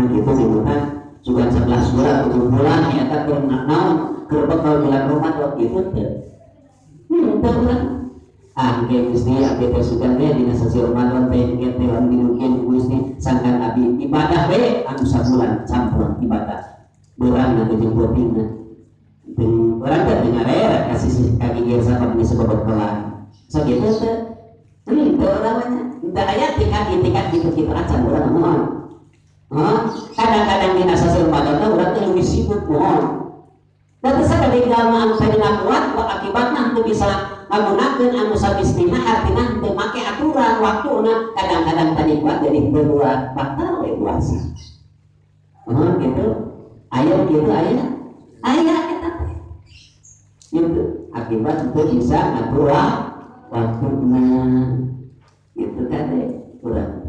nah gitu dibuka juga 11 bulan 7 bulan ya tak naon kerbekal bulan Ramadan gitu teh kan angke Gusti abdi teh sugan teh dina sasi Ramadan teh teh anu dirukin Gusti sangkan abdi ibadah we anu sabulan campur ibadah beurang na jeung pentingna teu urang teh dengar ya kasih kaki geus apa bisa bebekalan sakitu teh teu urang da aya tingkat gitu acan urang moal kadang-kadang dina sasi Ramadan teh urang teh lebih sibuk moal dan sekali dalam anu kuat akibatnya itu bisa menggunakan anu sabistina artinya untuk make aturan waktuna kadang-kadang tadi kuat jadi berdua batal puasa gitu ayo gitu ayo kita gitu akibat itu bisa ngatur waktuna gitu kan deh udah